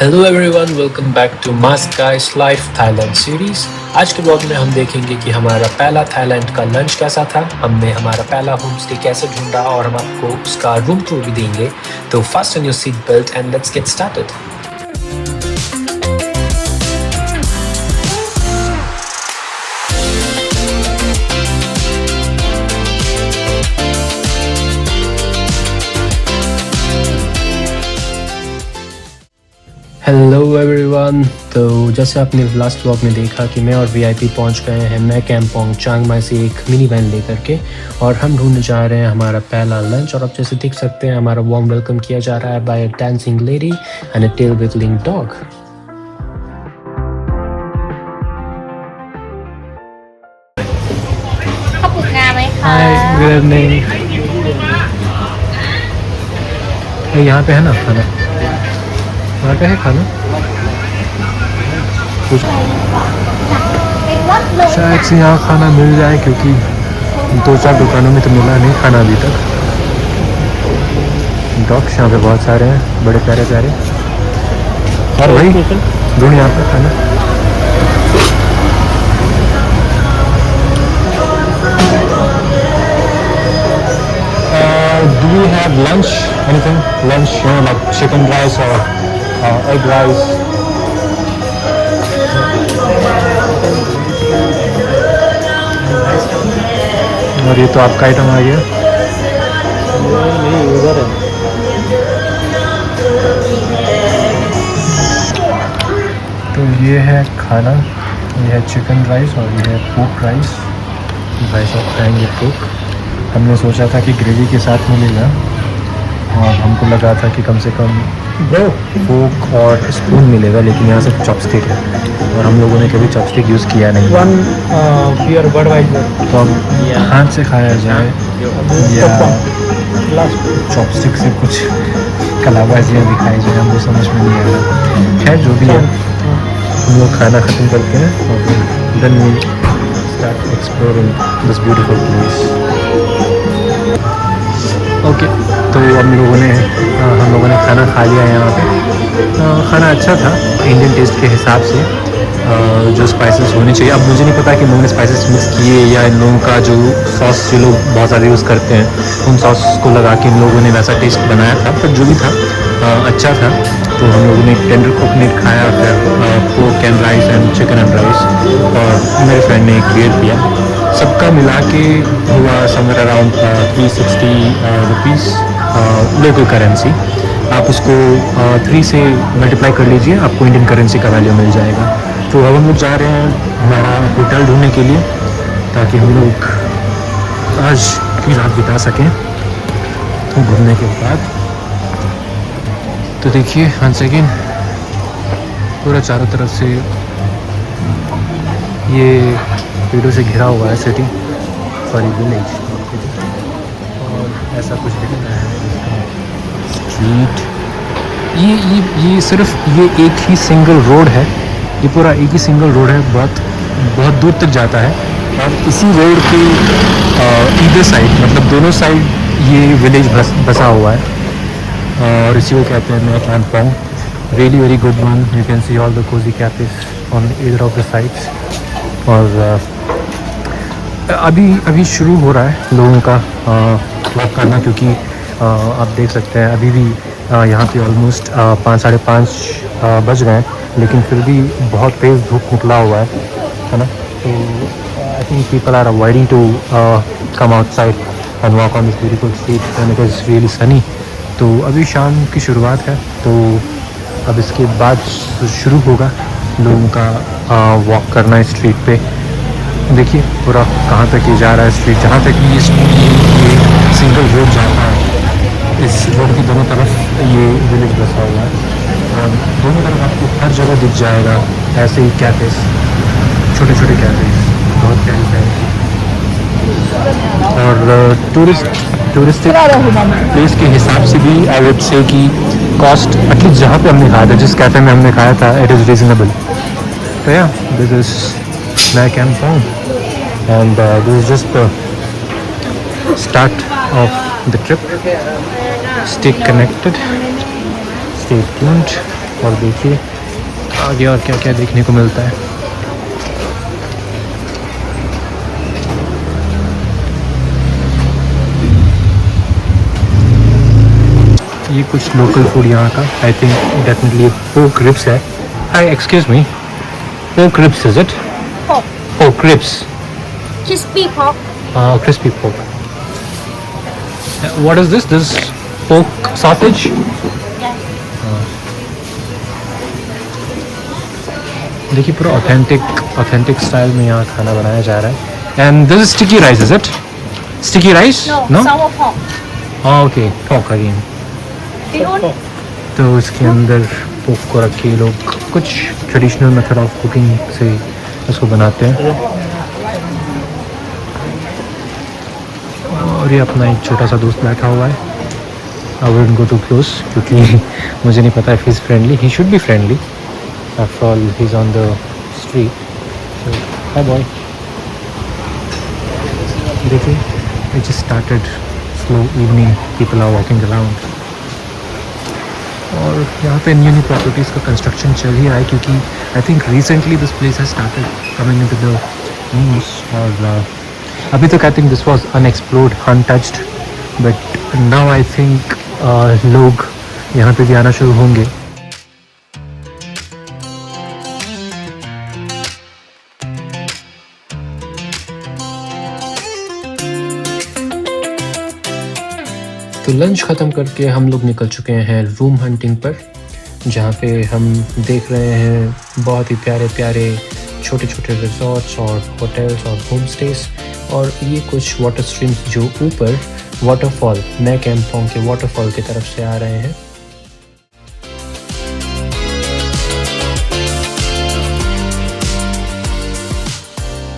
Hello everyone, welcome back to mask guys life Thailand series. आज के blog में हम देखेंगे कि हमारा पहला थाईलैंड का लंच कैसा था, हमने हमारा पहला होम स्टे कैसे ढूंढा और हम आपको उसका रूम टूर भी देंगे। तो fasten your seat belt and let's get started. Hello everyone, तो जैसे आपने लास्ट व्लॉग में देखा कि मैं और वीआईपी पहुंच गए हैं मैं कैंपोंग चियांग माई से एक मिनी वैन लेकर के, और हम ढूंढने जा रहे हैं हमारा पहला लंच। और आप जैसे देख सकते हैं हमारा वार्म वेलकम किया जा रहा है by a dancing lady and a tail wiggling dog. Hi, good evening. यहाँ पे है ना खाना, यहाँ पे है खाना कुछ शायद से यहाँ खाना मिल जाए, क्योंकि 2-4 दुकानों में तो मिला नहीं खाना अभी तक। डॉग्स यहाँ पे बहुत सारे हैं, बड़े प्यारे प्यारे। और वही ढूंढ यहाँ पे खाना। Do you have lunch? Anything? Lunch, like chicken rice or egg rice? और ये तो आपका आइटम आ गया। नहीं, उधर है। तो ये है खाना, ये है चिकन राइस और ये है पोर्क राइस। भाई साहब खाएंगे पोर्क। हमने सोचा था कि ग्रेवी के साथ मिलेगा, और हमको लगा था कि कम से कम फोक और स्पून मिलेगा, लेकिन यहाँ से चॉपस्टिक है और हम लोगों ने कभी चॉपस्टिक यूज़ किया नहीं। तो अब हाथ से खाया जाए या चॉपस्टिक से कुछ कलाबाजियाँ दिखाई जाए, हमको समझ में नहीं आ रहा। खैर जो भी है, हम लोग खाना ख़त्म करते हैं और फिर then we start exploring this beautiful place. Okay, तो हम लोगों ने खाना खा लिया है यहाँ पे। खाना अच्छा था इंडियन टेस्ट के हिसाब से, जो स्पाइसेस होने चाहिए। अब मुझे नहीं पता कि लोगों ने स्पाइसेस मिक्स किए या इन लोगों का जो सॉस जो लोग बहुत ज़्यादा यूज़ करते हैं उन सॉस को लगा के इन लोगों ने वैसा टेस्ट बनाया था, पर जो भी था अच्छा था। तो हम लोगों ने टेंडर कोकोनट खाया, फिर pork and rice and chicken and rice, और मेरे फ्रेंड ने एक बियर पिया। सबका मिला के हुआ somewhere around 360 rupees local currency. आप उसको 3 से मल्टीप्लाई कर लीजिए, आपको इंडियन करेंसी का वैल्यू मिल जाएगा। तो अब हम लोग जा रहे हैं हमारा होटल ढूंढने के लिए, ताकि हम लोग आज की रात बिता सकें घूमने के बाद। तो देखिए वन सेकेंड, पूरा चारों तरफ से ये पेड़ों से घिरा हुआ है सिटी, सॉरी विलेज, और ऐसा कुछ दिख रहा है स्ट्रीट। ये सिर्फ ये एक ही सिंगल रोड है, ये पूरा एक ही सिंगल रोड है, बहुत दूर तक जाता है। और इसी रोड के ईदर साइड, मतलब दोनों साइड ये विलेज बसा हुआ है, और इसी को कहते हैं Mae Kampong. Really very good one, you can see all the cosy cafes on either of the sides. और अभी शुरू हो रहा है लोगों का वॉक करना, क्योंकि आप देख सकते हैं अभी भी यहाँ पे ऑलमोस्ट 5-5:30 बज गए हैं, लेकिन फिर भी बहुत तेज़ धूप निकला हुआ है ना। तो I think people are avoiding to come outside and walk on this beautiful street and it is really sunny. तो अभी शाम की शुरुआत है, तो अब इसके बाद शुरू होगा लोगों का वॉक करना इस स्ट्रीट पे। देखिए पूरा कहाँ तक ये जा रहा है स्ट्रीट, जहाँ तक ये सिंगल रोड जाता है। इस रोड की दोनों तरफ ये विलेज बसा हुआ है, और दोनों तरफ आपको हर जगह दिख जाएगा ऐसे ही कैफेज, छोटे छोटे कैफेज, बहुत प्यारे प्यारे। और टूरिस्टिक प्लेस के हिसाब से भी आई वुड से कि कॉस्ट एटलीस्ट जहाँ पे हमने खाया था, जिस कैफ़े में हमने खाया था, इट इज़ रीज़नेबल। तो yeah this is Mae Kampong and this is just the start of the trip. Stay connected, stay tuned. और देखिए आगे और क्या क्या देखने को मिलता है। ये कुछ लोकल फूड यहाँ का, I think definitely pork ribs है। Hi excuse me, pork ribs is it? Pork. Pork ribs, Crispy pork. crispy pork. What is this? This pork sausage? Yeah. देखिए पूरा ऑथेंटिक स्टाइल में यहाँ खाना बनाया जा रहा है। And this is sticky rice is it? Sticky rice? No, sour pork. Okay, pork again. Bihun. तो इसके अंदर पोर्क को रख के लोग कुछ ट्रेडिशनल मेथड ऑफ कुकिंग से इसको बनाते हैं। और ये अपना एक छोटा सा दोस्त बैठा हुआ है। I wouldn't go too close क्योंकि मुझे नहीं पता if he is friendly. He should be friendly, after all he is on the street. So hi boy. देखिए it just started slow evening, people are walking around. और यहाँ पे new new properties का construction चल ही रहा है क्योंकि I think recently this place has started coming into the news. और अभी तक I think this was unexplored, untouched, but now I think लोग यहाँ पे भी आना शुरू होंगे। तो लंच ख़त्म करके हम लोग निकल चुके हैं रूम हंटिंग पर, जहाँ पे हम देख रहे हैं बहुत ही प्यारे प्यारे छोटे छोटे रिजॉर्ट्स और होटल्स और होम स्टेज। और ये कुछ वाटर स्ट्रीम्स जो ऊपर वाटरफॉल, मैं कैंपोंग के वाटरफॉल की तरफ से आ रहे हैं।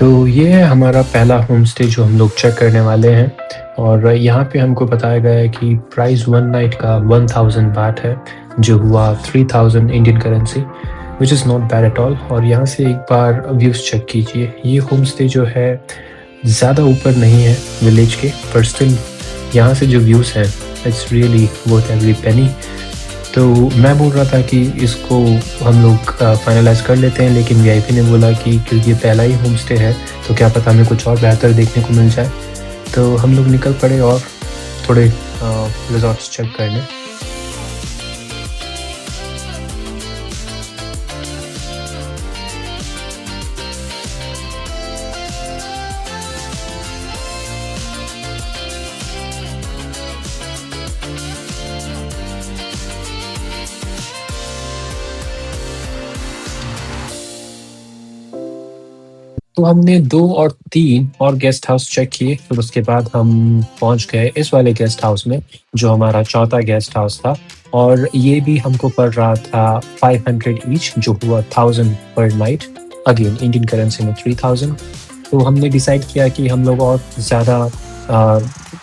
तो ये है हमारा पहला होम स्टे जो हम लोग चेक करने वाले हैं। और यहाँ पे हमको बताया गया है कि प्राइस वन नाइट का 1000 बाट है, जो हुआ 3000 Indian currency, which is not bad at all. और यहाँ से एक बार व्यूज़ चेक कीजिए। ये होम स्टे जो है ज़्यादा ऊपर नहीं है विलेज के, पर स्टिल यहाँ से जो व्यूज़ हैं it's really worth every penny. तो मैं बोल रहा था कि इसको हम लोग फाइनलाइज कर लेते हैं, लेकिन वीआईपी ने बोला कि क्योंकि ये पहला ही होम स्टे है तो क्या पता हमें कुछ और बेहतर देखने को मिल जाए। तो हम लोग निकल पड़े और थोड़े रिजॉर्ट्स चेक करने। तो हमने 2 और 3 और गेस्ट हाउस चेक किए, फिर उसके बाद हम पहुंच गए इस वाले गेस्ट हाउस में जो हमारा चौथा गेस्ट हाउस था। और ये भी हमको पड़ रहा था 500 ईच, जो हुआ 1000 पर नाइट, अगेन इंडियन करेंसी में 3000। तो हमने डिसाइड किया कि हम लोग और ज़्यादा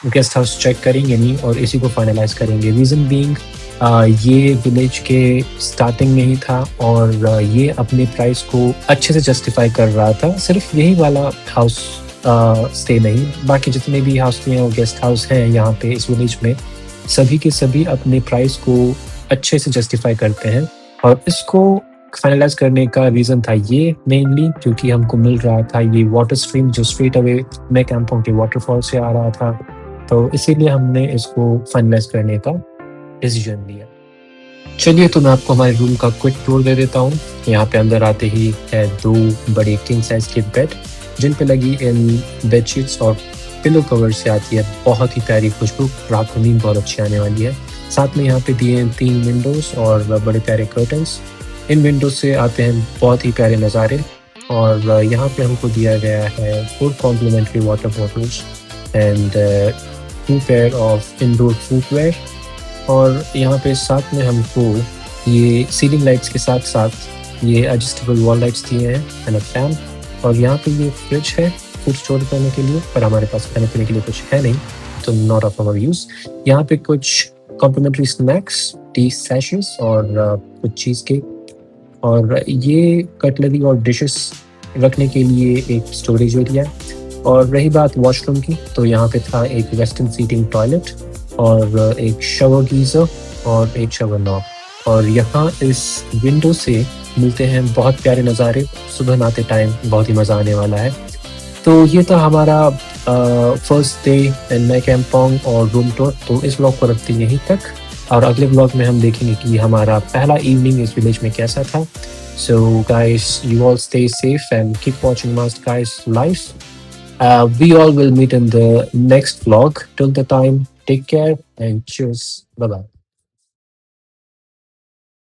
गेस्ट हाउस चेक करेंगे नहीं और इसी को फाइनलाइज करेंगे। रीज़न बीइंग ये विलेज के स्टार्टिंग में ही था और ये अपने प्राइस को अच्छे से जस्टिफाई कर रहा था। सिर्फ यही वाला हाउस स्टे नहीं, बाकी जितने भी हाउस हैं और गेस्ट हाउस हैं यहाँ पे इस विलेज में, सभी के सभी अपने प्राइस को अच्छे से जस्टिफाई करते हैं। और इसको फाइनलाइज करने का रीज़न था ये मेनली क्योंकि हमको मिल रहा था ये वाटर स्ट्रीम जो स्ट्रेट अवे मैं कैंपोंग के वाटरफॉल से आ रहा था। तो इसीलिए हमने इसको फाइनलाइज करने का डिसीजन लिया। चलिए तो मैं आपको हमारे रूम का क्विक टूर दे देता हूँ। यहाँ पे अंदर आते ही है 2 बड़े किंग साइज के बेड, जिन पे लगी इन बेडशीट्स और पिलो कवर से आती है बहुत ही प्यारी खुशबू। रात को नींद बहुत अच्छी आने वाली है। साथ में यहाँ पे दिए हैं 3 विंडोज और बड़े प्यारे कर्टन्स। इन विंडोज से आते हैं बहुत ही प्यारे नज़ारे। और यहाँ पे हमको दिया गया है 4 complimentary water bottles and 2 pair of indoor footwear. और यहाँ पे साथ में हमको ये सीलिंग लाइट्स के साथ साथ ये एडजस्टेबल वॉल लाइट्स दिए हैं एंड अ फैन। और यहाँ पे ये फ्रिज है फूड स्टोर करने के लिए, पर हमारे पास खाने पीने के लिए कुछ है नहीं, तो नॉट ऑफ आवर यूज। यहाँ पे कुछ कॉम्प्लीमेंट्री स्नैक्स, टी सैशेस और कुछ चीज़ केक। और ये कटलरी और डिशेस रखने के लिए एक स्टोरेज एरिया। और रही बात वॉशरूम की, तो यहाँ पे था एक वेस्टर्न सीटिंग टॉयलेट और एक शावर गीजर और एक शावर नॉब। और यहाँ इस विंडो से मिलते हैं बहुत प्यारे नज़ारे। सुबह नहाते टाइम बहुत ही मज़ा आने वाला है। तो ये था हमारा first day in my Kampong और रूम टूर। तो इस ब्लॉग को रखते हैं यहीं तक, और अगले ब्लॉग में हम देखेंगे कि हमारा पहला इवनिंग इस विलेज में कैसा था। So guys, you all stay safe and keep watching must guys life. We all will meet in the next vlog. Till the time, take care and cheers. Bye bye.